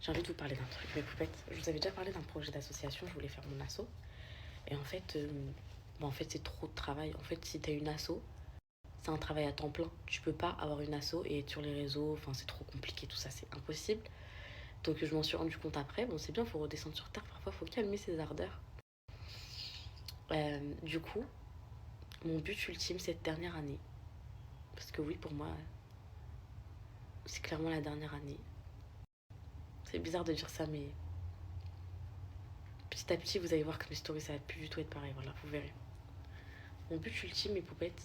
J'ai envie de vous parler d'un truc, mes poupettes. Je vous avais déjà parlé d'un projet d'association, je voulais faire mon asso. Et en fait c'est trop de travail. En fait, si t'as une asso, c'est un travail à temps plein. Tu peux pas avoir une asso et être sur les réseaux, enfin c'est trop compliqué, tout ça, c'est impossible. Donc je m'en suis rendu compte après. Bon, c'est bien, faut redescendre sur terre, parfois faut calmer ses ardeurs. Du coup, mon but ultime cette dernière année, parce que oui, pour moi, c'est clairement la dernière année. C'est bizarre de dire ça, mais petit à petit, vous allez voir que mes stories, ça va plus du tout être pareil. Voilà, vous verrez. Mon but ultime, mes poupettes,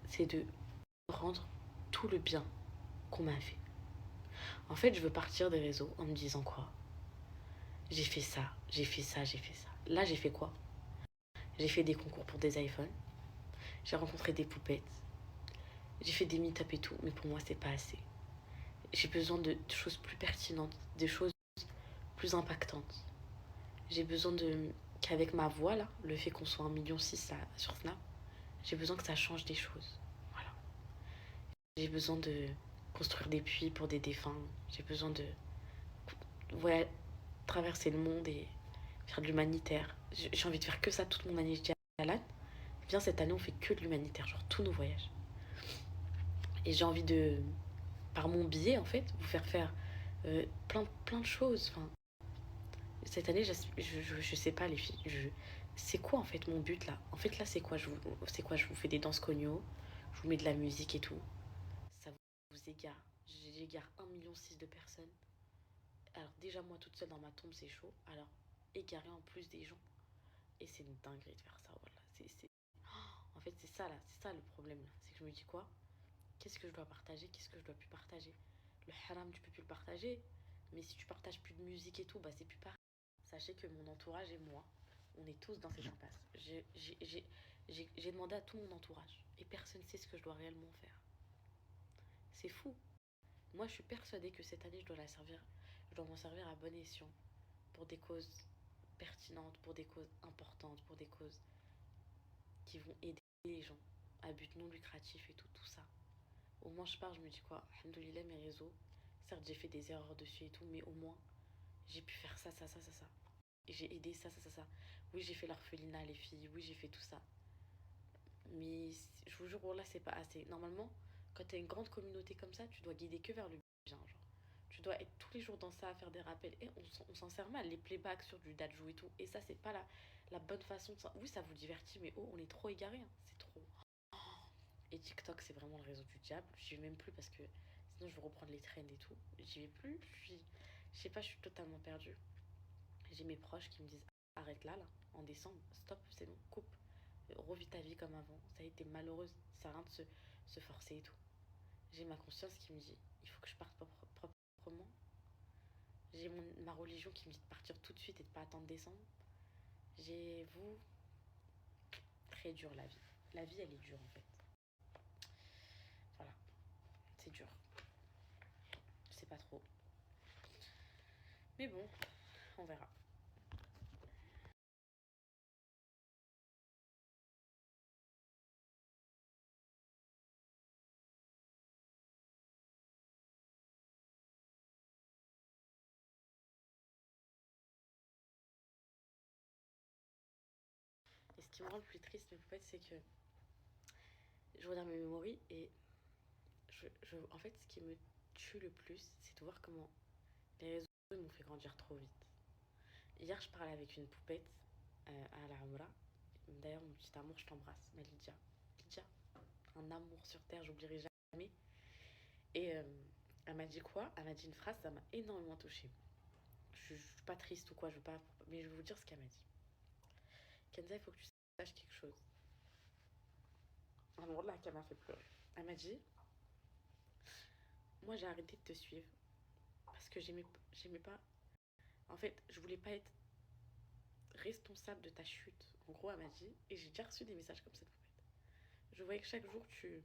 c'est de rendre tout le bien qu'on m'a fait. En fait, je veux partir des réseaux en me disant quoi? J'ai fait ça, j'ai fait ça, j'ai fait ça. Là, j'ai fait quoi? J'ai fait des concours pour des iPhones. J'ai rencontré des poupettes. J'ai fait des meet-up et tout, mais pour moi, c'est pas assez. J'ai besoin de choses plus pertinentes, des choses plus impactantes. J'ai besoin de qu'avec ma voix, là, le fait qu'on soit 1,6 million sur Snap, j'ai besoin que ça change des choses. Voilà. J'ai besoin de construire des puits pour des défunts. J'ai besoin de traverser le monde et faire de l'humanitaire. J'ai envie de faire que ça toute mon année. Je dis à Alan, viens cette année on fait que de l'humanitaire, genre tous nos voyages. Et j'ai envie de, par mon billet en fait, vous faire plein de choses. Enfin, cette année, je sais pas les filles, c'est quoi en fait mon but là? En fait là c'est quoi? Je vous fais des danses cogno, je vous mets de la musique et tout. Ça vous égare. J'égare 1,6 million de personnes. Alors déjà moi toute seule dans ma tombe c'est chaud. Alors égarer en plus des gens. Et c'est une dinguerie de faire ça, voilà. En fait, c'est ça là, c'est ça le problème là. C'est que je me dis quoi? Qu'est-ce que je dois partager? Qu'est-ce que je dois plus partager? Le haram, tu peux plus le partager. Mais si tu partages plus de musique et tout, bah c'est plus pareil. Sachez que mon entourage et moi, on est tous dans cette impasse. J'ai demandé à tout mon entourage. Et personne ne sait ce que je dois réellement faire. C'est fou. Moi, je suis persuadée que cette année, je dois m'en servir à bon escient. Pour des causes pertinentes, pour des causes importantes, pour des causes qui vont aider les gens à but non lucratif et tout ça. Au moins je pars, je me dis quoi, alhamdoulilah mes réseaux, certes j'ai fait des erreurs dessus et tout, mais au moins j'ai pu faire ça. Et j'ai aidé ça. Oui j'ai fait l'orphelinat les filles, oui j'ai fait tout ça. Mais je vous jure, là c'est pas assez. Normalement, quand t'as une grande communauté comme ça, tu dois guider que vers le bien, genre. Tu dois être tous les jours dans ça, à faire des rappels. Et on s'en sert mal, les playbacks sur du dajou et tout. Et ça, c'est pas la bonne façon de. Oui, ça vous divertit, mais oh, on est trop égarés, hein. C'est trop. Et TikTok, c'est vraiment le réseau du diable. J'y vais même plus parce que sinon je vais reprendre les trends et tout. J'y vais plus. Je sais pas, je suis totalement perdue. J'ai mes proches qui me disent arrête là, en décembre, stop, c'est bon, coupe. Revis ta vie comme avant. Ça a été malheureuse. Ça sert à rien de se forcer et tout. J'ai ma conscience qui me dit il faut que je parte proprement. J'ai ma religion qui me dit de partir tout de suite et de pas attendre décembre. J'ai vous. Très dur la vie. La vie, elle est dure en fait. Voilà, c'est dur. Je sais pas trop. Mais bon, on verra. Et ce qui me rend le plus triste, mais en fait, c'est que je regarde mes mémoires et en fait, ce qui me tue le plus, c'est de voir comment les réseaux m'ont fait grandir trop vite. Hier, je parlais avec une poupette à la Hamra. D'ailleurs, mon petit amour, je t'embrasse, ma Lydia. Lydia, un amour sur terre, j'oublierai jamais. Et elle m'a dit quoi? Elle m'a dit une phrase, ça m'a énormément touchée. Je suis pas triste ou quoi, je veux pas, mais je vais vous dire ce qu'elle m'a dit. Kenza, il faut que tu saches quelque chose. Un moment là, qu'elle m'a fait pleurer. Elle m'a dit, moi j'ai arrêté de te suivre parce que j'aimais pas. En fait, je voulais pas être responsable de ta chute. En gros, elle m'a dit, et j'ai déjà reçu des messages comme cette poupette. Je voyais que chaque jour, tu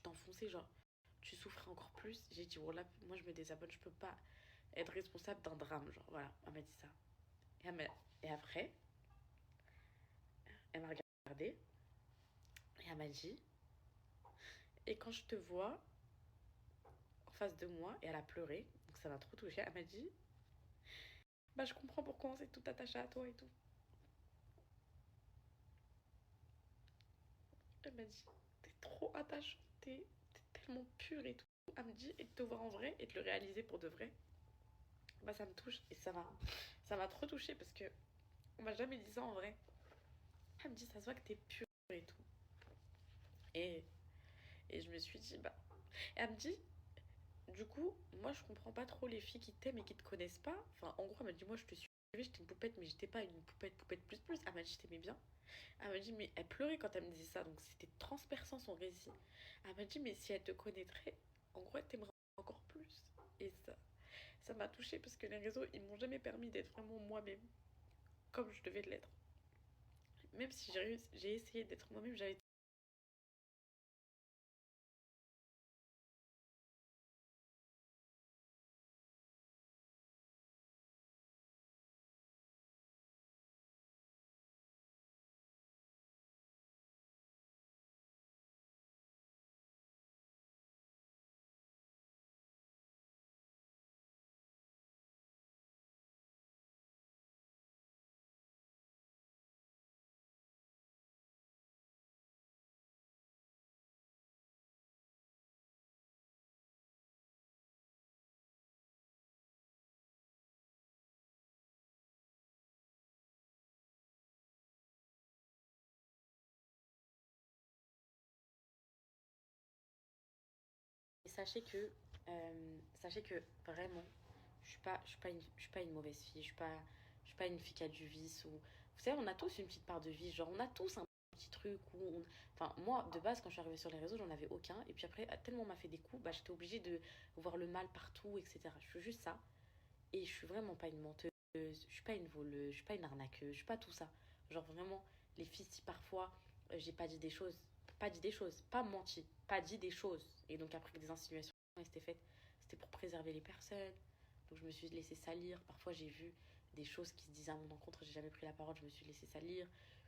t'enfonçais, genre, tu souffrais encore plus. J'ai dit, voilà, moi je me désabonne, je peux pas être responsable d'un drame, genre, voilà, elle m'a dit ça. Et après, elle m'a regardé et elle m'a dit, et quand je te vois en face de moi, et elle a pleuré, donc ça m'a trop touchée, elle m'a dit, bah je comprends pourquoi on s'est tout attaché à toi et tout. Elle m'a dit, t'es trop attachant, t'es tellement pure et tout. Elle me dit, et de te voir en vrai et de le réaliser pour de vrai, bah ça me touche et ça m'a trop touchée parce que on m'a jamais dit ça en vrai. Elle me dit, ça se voit que t'es pure et tout. Et, et je me suis dit, bah. Et elle me dit, du coup, moi je comprends pas trop les filles qui t'aiment et qui te connaissent pas. Enfin, en gros, elle m'a dit, moi je te suivais, j'étais une poupette, mais j'étais pas une poupette plus plus. Elle m'a dit, je t'aimais bien. Elle m'a dit, mais elle pleurait quand elle me disait ça, donc c'était transperçant son récit. Elle m'a dit, mais si elle te connaîtrait, en gros, elle t'aimerait encore plus. Et ça m'a touchée parce que les réseaux, ils m'ont jamais permis d'être vraiment moi-même, comme je devais l'être. Même si j'ai essayé d'être moi-même, j'avais. Et sachez que vraiment, je suis pas une mauvaise fille, je suis pas une fille qui a du vice. Ou... Vous savez, on a tous une petite part de vice, genre on a tous un petit truc où Enfin, moi, de base, quand je suis arrivée sur les réseaux, j'en avais aucun. Et puis après, tellement on m'a fait des coups, bah, j'étais obligée de voir le mal partout, etc. Je suis juste ça. Et je suis vraiment pas une menteuse, je suis pas une voleuse, je suis pas une arnaqueuse, je suis pas tout ça. Genre vraiment, les filles, si parfois j'ai pas menti, pas dit des choses. Et donc après que des insinuations étaient faites, c'était pour préserver les personnes. Donc je me suis laissée salir. Parfois j'ai vu des choses qui se disaient à mon encontre, j'ai jamais pris la parole, je me suis laissée salir.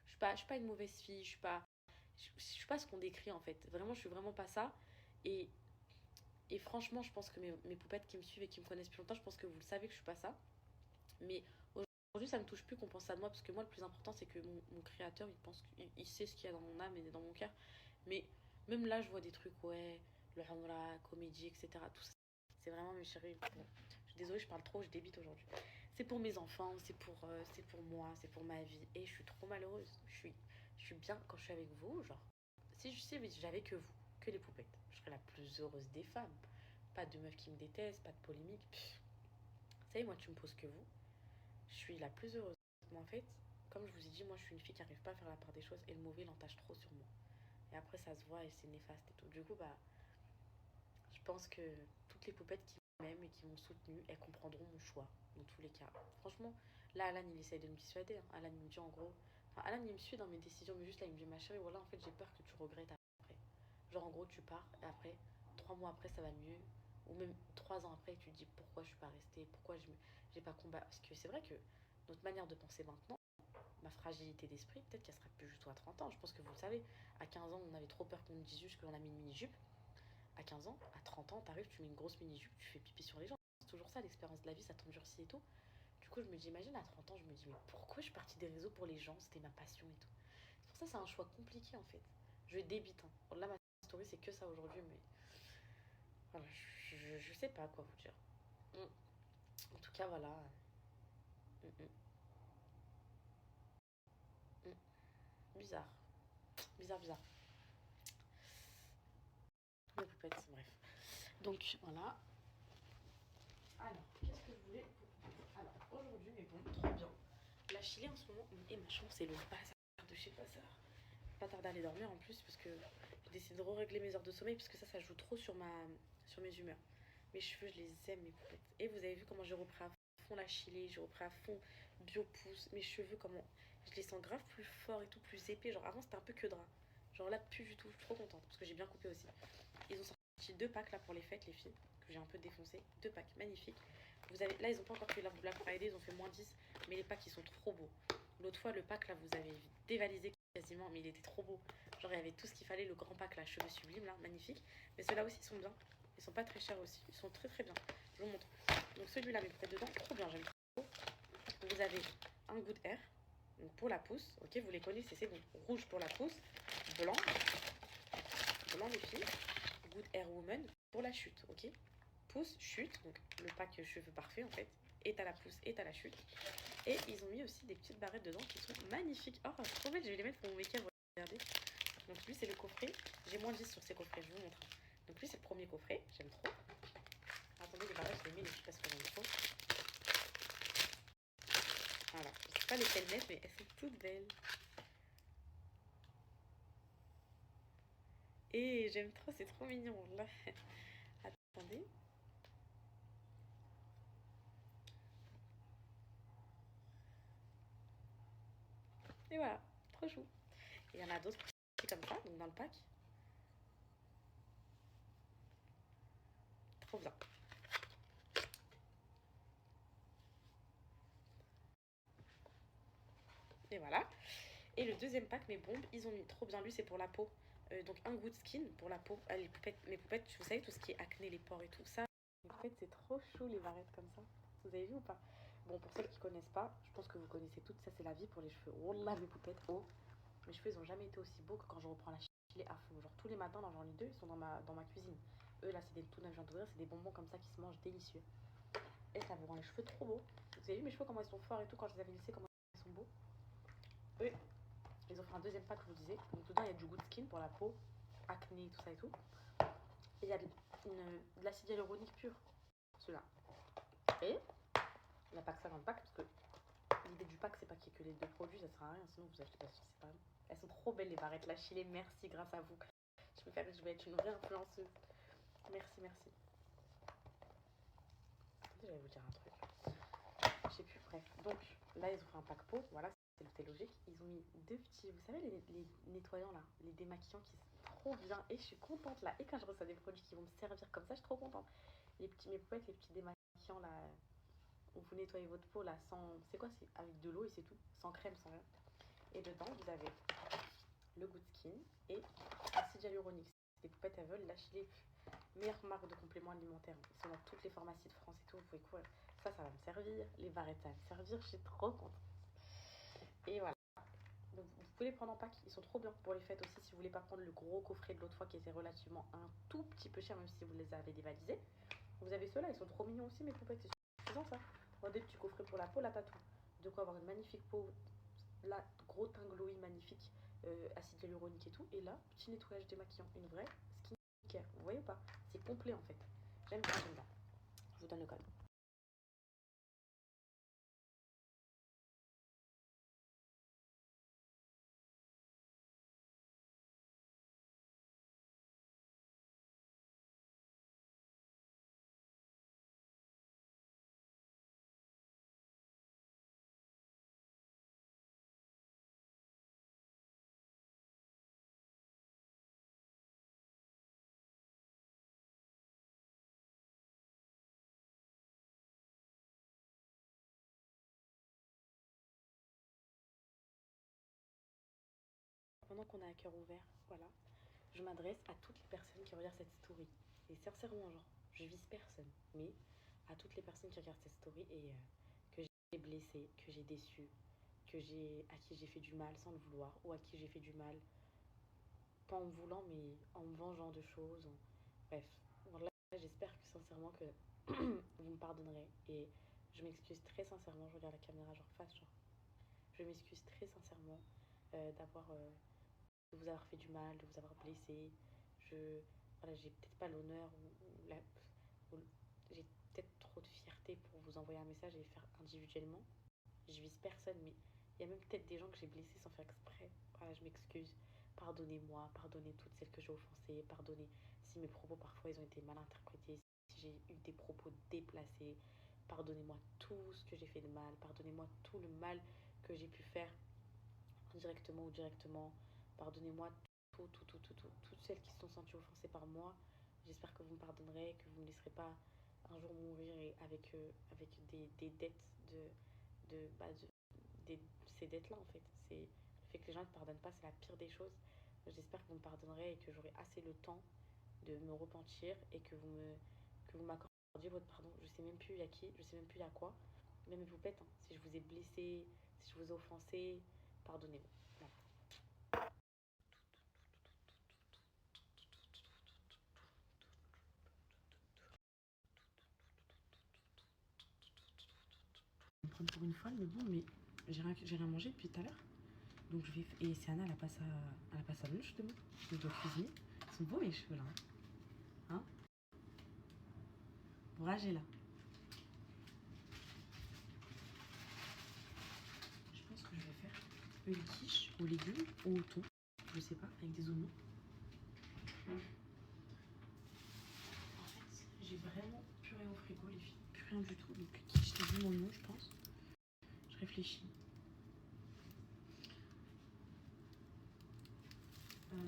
Je suis pas une mauvaise fille, je suis pas ce qu'on décrit en fait. Vraiment, je suis vraiment pas ça. Et, et franchement, je pense que mes poupettes qui me suivent et qui me connaissent depuis longtemps, je pense que vous le savez que je suis pas ça. Mais aujourd'hui, ça me touche plus qu'on pense ça de moi, parce que moi, le plus important, c'est que mon créateur, il pense qu'il sait ce qu'il y a dans mon âme et dans mon cœur. Mais même là, je vois des trucs, ouais, le hamra, comédie, etc. Tout ça, c'est vraiment mes chéris. Bon, je suis désolée, je parle trop, je débite aujourd'hui. C'est pour mes enfants, c'est pour moi, c'est pour ma vie. Et je suis trop malheureuse. Je suis bien quand je suis avec vous, genre. Si je sais, j'avais que vous, que les poupettes, je serais la plus heureuse des femmes. Pas de meufs qui me détestent, pas de polémique. Pff. Vous savez, moi, tu me poses que vous. Je suis la plus heureuse. Mais en fait, comme je vous ai dit, moi je suis une fille qui n'arrive pas à faire la part des choses et le mauvais il entache trop sur moi. Et après ça se voit et c'est néfaste et tout. Du coup, bah, je pense que toutes les poupettes qui m'aiment et qui m'ont soutenue, elles comprendront mon choix dans tous les cas. Franchement, là Alan il essaye de me dissuader. Hein. Alan il me dit en gros. Enfin, Alan il me suit dans mes décisions, mais juste là il me dit ma chérie, voilà en fait j'ai peur que tu regrettes après. Genre en gros tu pars et après, 3 mois après ça va mieux. Ou même 3 ans après tu te dis pourquoi je suis pas restée, pourquoi j'ai pas combattu. Parce que c'est vrai que notre manière de penser maintenant, ma fragilité d'esprit, peut-être qu'elle sera plus juste à 30 ans. Je pense que vous le savez. À 15 ans, on avait trop peur qu'on nous dise juste qu'on a mis une mini-jupe. À 15 ans, à 30 ans, t'arrives, tu mets une grosse mini-jupe, tu fais pipi sur les gens. C'est toujours ça, l'expérience de la vie, ça t'endurcit et tout. Du coup, je me dis, imagine à 30 ans, je me dis, mais pourquoi je suis partie des réseaux pour les gens? C'était ma passion et tout. C'est pour ça, c'est un choix compliqué en fait. Je débite. Hein. Là, ma story, c'est que ça aujourd'hui, mais voilà, je sais pas quoi vous dire. En tout cas, voilà. Mm, mm, mm. Bizarre. Bizarre, bizarre. Les poupettes, bref. Donc voilà. Alors, qu'est-ce que je voulais. Alors, aujourd'hui, mais bon, trop bien. La Chili en ce moment, et ma chambre, c'est le bazar de chez bazar. Pas tarder à aller dormir en plus, parce que j'ai décidé de régler mes heures de sommeil, parce que ça joue trop sur mes humeurs. Mes cheveux, je les aime, mes poupettes. Et vous avez vu comment j'ai repris à fond la Chili, j'ai repris à fond Biopousse. Mes cheveux, comment. Je les sens grave plus forts et tout, plus épais. Genre, avant, c'était un peu que drap. Genre là, plus du tout. Je suis trop contente, parce que j'ai bien coupé aussi. Ils ont sorti 2 packs là pour les fêtes, les filles, que j'ai un peu défoncé. 2 packs, magnifiques. Vous avez, là, ils ont pas encore fait la Black Friday, ils ont fait -10, mais les packs, ils sont trop beaux. L'autre fois, le pack là, vous avez dévalisé quasiment, mais il était trop beau. Genre, il y avait tout ce qu'il fallait, le grand pack là, cheveux sublimes là, magnifique. Mais ceux-là aussi sont bien. Ils sont pas très chers aussi. Ils sont très très bien. Je vous montre. Donc celui-là, mais peut-être dedans, trop bien, j'aime trop. vous avez un Good Air, donc pour la pousse, ok, vous les connaissez, c'est bon. Rouge pour la pousse, blanc les filles, Good Air Woman pour la chute, ok. Pousse, chute, donc le pack cheveux parfait en fait, et à la pousse et à la chute. Et ils ont mis aussi des petites barrettes dedans qui sont magnifiques. Oh, c'est trop belle, je vais les mettre pour mon make-up, regardez. Donc lui c'est le coffret, j'ai moins 10 sur ces coffrets, je vous montre. Donc lui c'est le premier coffret, j'aime trop. Attendez, les barrettes, je les mets, je sais pas ce que j'en ai trop. Voilà, je sais pas lesquelles mettre, mais elles sont toutes belles. Et j'aime trop, c'est trop mignon là. Attendez. Et voilà, trop chou. Et il y en a d'autres comme ça, donc dans le pack. Trop bien. Et voilà. Et le deuxième pack, mes bombes, ils ont mis trop bien. Lui, c'est pour la peau. Donc un Good Skin pour la peau. Ah, les poupettes, mes poupettes, vous savez, tout ce qui est acné, les pores et tout ça. En fait, c'est trop chou les barrettes comme ça. Vous avez vu ou pas? Bon, pour celles qui connaissent pas, je pense que vous connaissez toutes. Ça, c'est la vie pour les cheveux. Oh là, mes poupettes, oh. Mes cheveux, ils ont jamais été aussi beaux que quand je reprends la chile à fond. Genre tous les matins, j'en ai deux, ils sont dans ma cuisine. Eux, là, c'est des tout neufs, je viens d'ouvrir, c'est des bonbons comme ça qui se mangent délicieux. Et ça vous rend les cheveux trop beaux. Vous avez vu mes cheveux, comment ils sont forts et tout, quand je les avais lissés, comment ils sont beaux. Eux, ils ont fait un deuxième pack, je vous disais. Donc dedans, il y a du Good Skin pour la peau, acné, tout ça et tout. Et il y a de l'acide hyaluronique pur, ceux-là. Et il n'y a pas que ça dans le pack, parce que l'idée du pack, c'est pas qu'il y ait que les deux produits, ça sert à rien, sinon vous achetez pas séparément. Elles sont trop belles les barrettes, lâchez-les, merci grâce à vous. Je vais être une vraie influenceuse. Merci, merci. Attendez, j'allais vous dire un truc. Je sais plus, bref. Donc là, ils ont fait un pack peau, voilà, c'était logique. Ils ont mis deux petits, vous savez, les nettoyants là, les démaquillants qui sont trop bien. Et je suis contente là. Et quand je reçois des produits qui vont me servir comme ça, je suis trop contente. Les petits, mes poupettes, les petits démaquillants là, où vous nettoyez votre peau là sans. C'est quoi? C'est avec de l'eau et c'est tout. Sans crème, sans rien. Et dedans, vous avez le Good Skin et acide hyaluronique. Les poupettes, elles veulent lâcher les meilleures marques de compléments alimentaires. Ils sont dans toutes les pharmacies de France et tout. Vous pouvez courir. Ça va me servir. Les barrettes, ça va me servir. Je suis trop contente. Et voilà. Donc, vous pouvez les prendre en pack. Ils sont trop bien pour les fêtes aussi. Si vous voulez pas prendre le gros coffret de l'autre fois qui était relativement un tout petit peu cher, même si vous les avez dévalisés. Vous avez ceux-là. Ils sont trop mignons aussi, mes poupettes. C'est suffisant ça. Bon, des petits coffrets pour la peau. Là, t'as tout. De quoi avoir une magnifique peau. Là, gros teint glowy magnifique. Acide hyaluronique et tout. Et là, petit nettoyage démaquillant. Une vraie skincare. Vous voyez ou pas? C'est complet en fait. J'aime bien, j'aime bien. Je vous donne le code. Pendant qu'on a un cœur ouvert, voilà, je m'adresse à toutes les personnes qui regardent cette story. Et sincèrement, genre, je vise personne, mais à toutes les personnes qui regardent cette story et que j'ai blessé, que j'ai déçu, à qui j'ai fait du mal sans le vouloir, ou à qui j'ai fait du mal, pas en me voulant, mais en me vengeant de choses. Bref, voilà, j'espère que sincèrement que vous me pardonnerez. Et je m'excuse très sincèrement, je regarde la caméra genre face, genre, je m'excuse très sincèrement d'avoir de vous avoir fait du mal, de vous avoir blessé. Voilà, j'ai peut-être pas l'honneur ou j'ai peut-être trop de fierté pour vous envoyer un message et le faire individuellement. Je vise personne, mais il y a même peut-être des gens que j'ai blessés sans faire exprès. Voilà, je m'excuse. Pardonnez-moi, pardonnez toutes celles que j'ai offensées, pardonnez si mes propos parfois ils ont été mal interprétés, si j'ai eu des propos déplacés. Pardonnez-moi tout ce que j'ai fait de mal, pardonnez-moi tout le mal que j'ai pu faire indirectement ou directement. Pardonnez-moi toutes celles qui se sont senties offensées par moi. J'espère que vous me pardonnerez, que vous ne me laisserez pas un jour mourir avec des dettes ces dettes-là en fait. C'est le fait que les gens ne pardonnent pas, c'est la pire des choses. J'espère que vous me pardonnerez et que j'aurai assez le temps de me repentir et que vous m'accordiez votre pardon. Je sais même plus il y a qui, je sais même plus il y a quoi. Même mes poupettes, hein. Si je vous ai blessé, si je vous ai offensé, pardonnez-moi. Voilà. Je vais me prendre pour une folle, mais bon, mais j'ai rien mangé depuis tout à l'heure. Donc je vais. Et c'est Anna, elle a pas sa lunch demain. Je dois cuisiner. Ils sont beaux mes cheveux là. Hein, Bourrage est là. Je pense que je vais faire une quiche aux légumes ou au thon. Je sais pas, avec des oignons. En fait, j'ai vraiment plus rien au frigo, les filles. Plus rien du tout. Donc quiche, légumes, oignons, je pense. Je réfléchis. Vous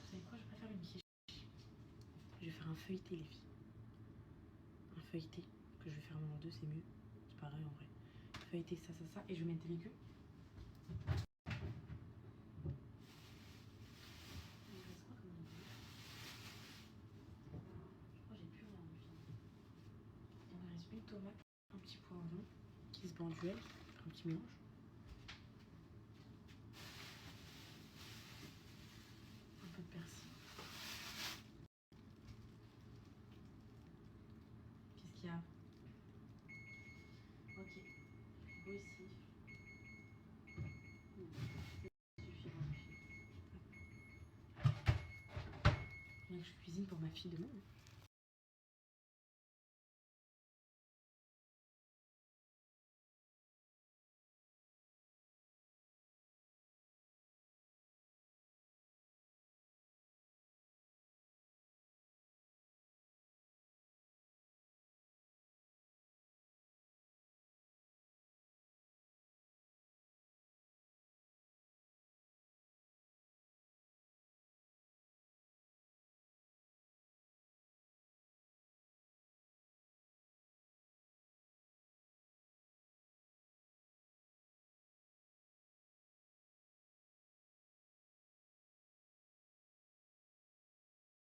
savez quoi, je vais pas faire une quiche. Je vais faire un feuilleté, les filles. Un feuilleté que je vais faire en deux, c'est mieux. C'est pareil en vrai. Feuilleté, ça. Et je vais mettre des légumes. Une tomate, un petit poivron qui se bat en duel, un petit mélange. Un peu de persil. Qu'est-ce qu'il y a? Ok, frigo ici. Bien que je cuisine pour ma fille demain.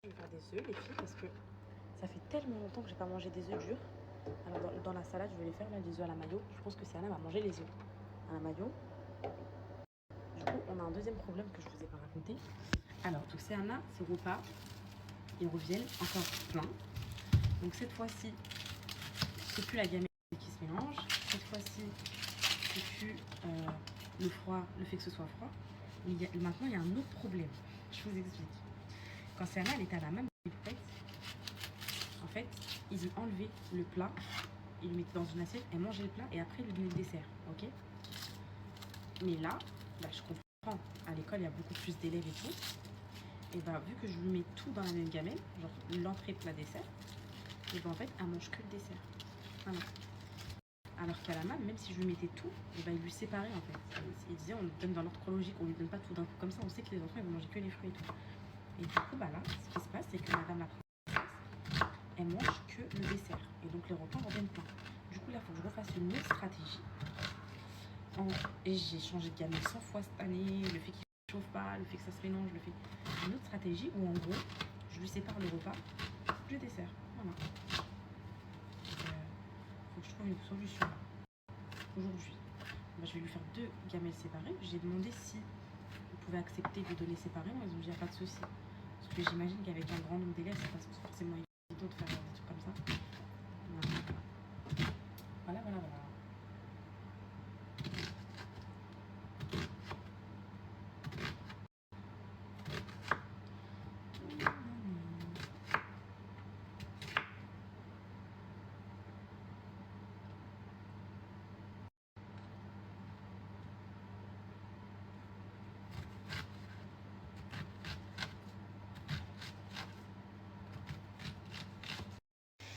Je vais faire des œufs, les filles, parce que ça fait tellement longtemps que j'ai pas mangé des œufs durs. Alors dans la salade, je vais les faire là, des œufs à la mayo. Je pense que c'est Anna va manger les œufs à la mayo. Du coup, on a un deuxième problème que je vous ai pas raconté. Alors, donc c'est Anna, ses repas, ils reviennent encore plein. Donc cette fois-ci, c'est plus la gamelle qui se mélange. Cette fois-ci, c'est plus le froid, le fait que ce soit froid. Mais maintenant, il y a un autre problème. Je vous explique. Quand Serena, elle était à la même fête, en fait, ils ont enlevé le plat, ils le mettaient dans une assiette, elle mangeait le plat et après, ils lui donnaient le dessert. Ok. Mais là, bah, je comprends. À l'école, il y a beaucoup plus d'élèves et tout. Et bah, vu que je lui mets tout dans la même gamelle, genre l'entrée, plat, dessert, et bah, en fait, elle mange que le dessert. Voilà. Alors qu'à la même si je lui mettais tout, et bah, il lui séparait en fait. Il disait, on lui donne dans l'ordre chronologique, on lui donne pas tout d'un coup comme ça, on sait que les enfants ils vont manger que les fruits et tout. Et du coup, bah là, ce qui se passe, c'est que madame la princesse, elle mange que le dessert. Et donc les repas reviennent plein. Du coup, là, il faut que je refasse une autre stratégie. Et j'ai changé de gamelle 100 fois cette année, le fait qu'il ne chauffe pas, le fait que ça se mélange, le fait. Une autre stratégie où en gros, je lui sépare le repas du dessert. Voilà. Faut que je trouve une solution aujourd'hui. Bah, je vais lui faire 2 gamelles séparées. J'ai demandé si vous pouvez accepter de donner séparément. Ils ont dit, il n'y a pas de souci. Parce que j'imagine qu'avec un grand nombre d'élèves, c'est pas forcément évident de faire des trucs comme ça. Voilà.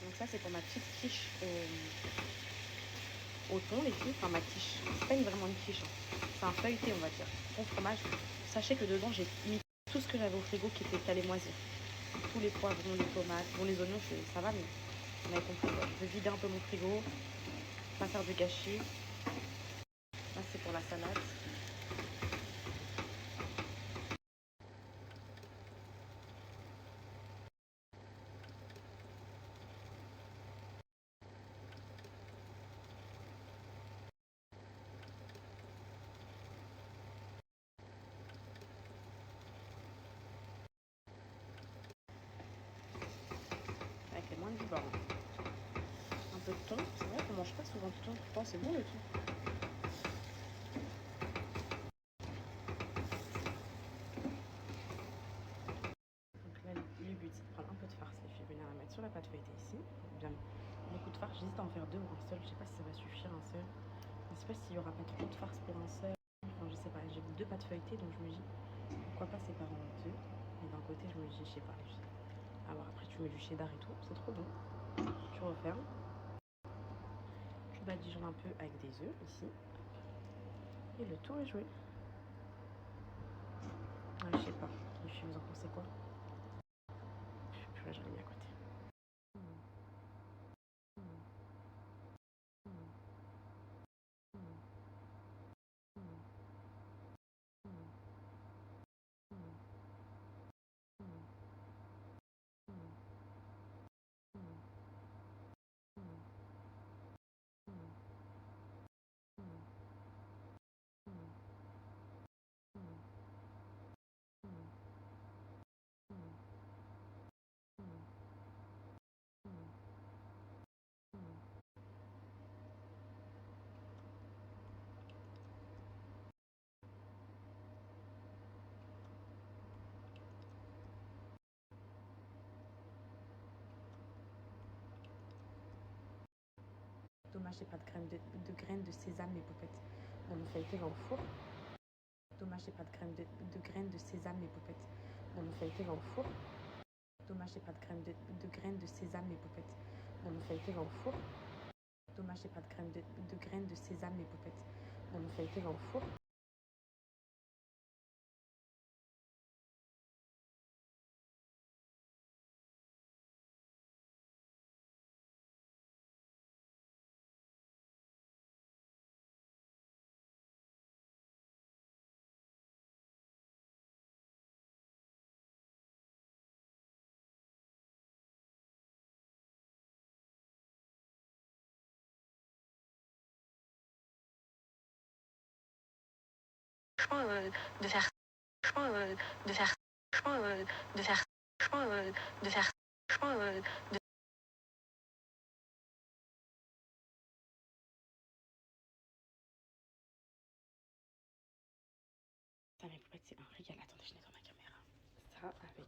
Donc ça, c'est pour ma petite quiche au thon, les filles. Enfin, ma quiche. C'est pas vraiment une quiche. Hein. C'est un feuilleté, on va dire. Bon fromage. Sachez que dedans, j'ai mis tout ce que j'avais au frigo qui était calé moisi. Tous les poivrons, les tomates. Bon, les oignons, ça va, mais on avait compris. Je vais vider un peu mon frigo. Pas faire de gâchis. Là, c'est pour la salade. mange pas souvent tout le temps, pourtant c'est bon le tout. Donc là, le but c'est de prendre un peu de farce et je vais venir la mettre sur la pâte feuilletée ici. Bien, beaucoup de farce, j'hésite à en faire deux ou un seul, je sais pas si ça va suffire un seul. Je sais pas s'il y aura pas trop de farce pour un seul. Enfin, je sais pas, j'ai deux pâtes feuilletées donc je me dis pourquoi pas séparer en deux. Et d'un côté, je me dis, je sais pas. Alors après, tu mets du cheddar et tout, c'est trop bon. Tu refermes. Tu badigeons un peu avec des œufs ici. Et le tour est joué. Ah, je sais pas. Les filles, vous en pensez quoi? Puis là, je l'ai mis à côté. Dommage, j'ai pas de graines de sésame, mes popettes. On nous fait été dans le four. Dommage, j'ai pas de graines de sésame, mes popettes. On nous fait été dans le four. Dommage, j'ai pas de graines de sésame, mes popettes. On nous fait été dans le four. Dommage, j'ai pas de graines de sésame, mes popettes. On nous fait été dans le four. Franchement, de faire, franchement, de faire, franchement, de faire, franchement, de faire, franchement, de ça, mes popettes, c'est un régal. Attendez, je nettoie ma caméra. Ça, avec